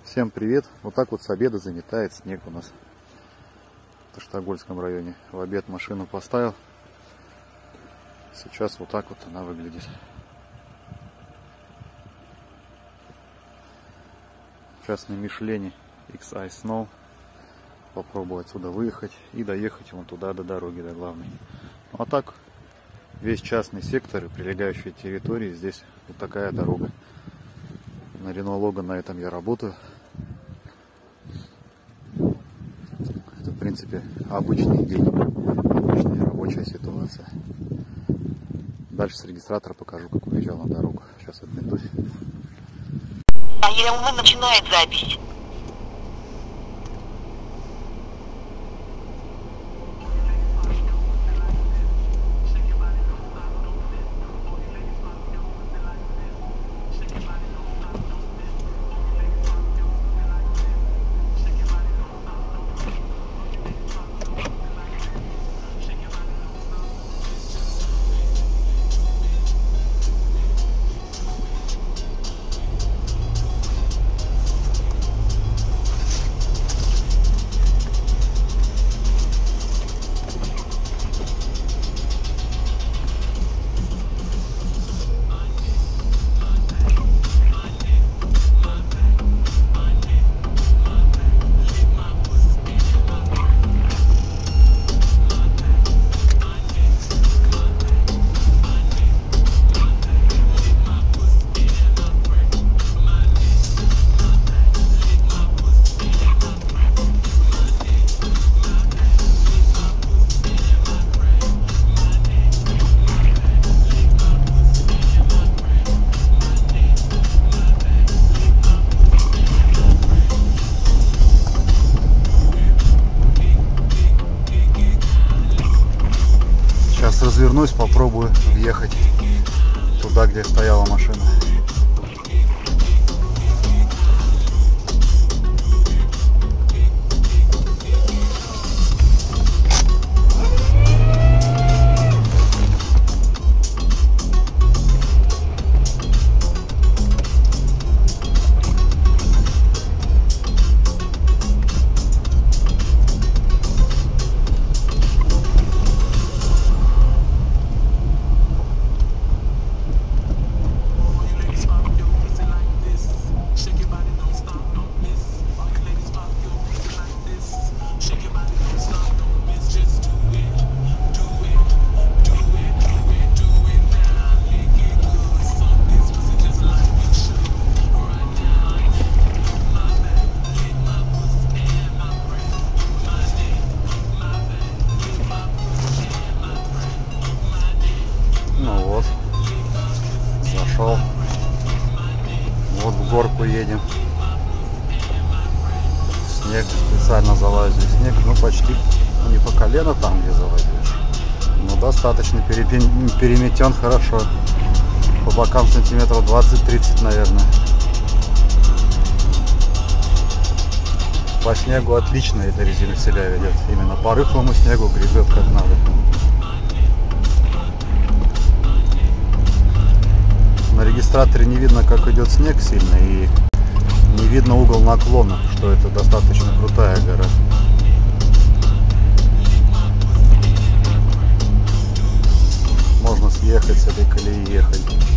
Всем привет! Вот так вот с обеда заметает снег у нас в Таштагольском районе. В обед машину поставил. Сейчас вот так вот она выглядит. Сейчас на Мишлене XI Snow. Попробую отсюда выехать и доехать вон туда до дороги, до главной. Ну, а так, весь частный сектор и прилегающие территории, здесь вот такая дорога. На Renault Logan на этом я работаю. Это, в принципе, обычный день, обычная рабочая ситуация. Дальше с регистратора покажу, как уезжал на дорогу. Сейчас отметусь. АЕЛМ начинает запись. Сейчас развернусь, попробую въехать туда, где стояла машина. Зашел. Вот в горку едем. Снег, специально залазю в снег. Ну почти, не по колено там, где залазишь, но достаточно переметен хорошо. По бокам сантиметров 20-30, наверное. По снегу отлично эта резина себя ведет. Именно по рыхлому снегу гребет как надо. На регистраторе не видно, как идет снег сильно, и не видно угол наклона, что это достаточно крутая гора. Можно съехать с этой колеи и ехать.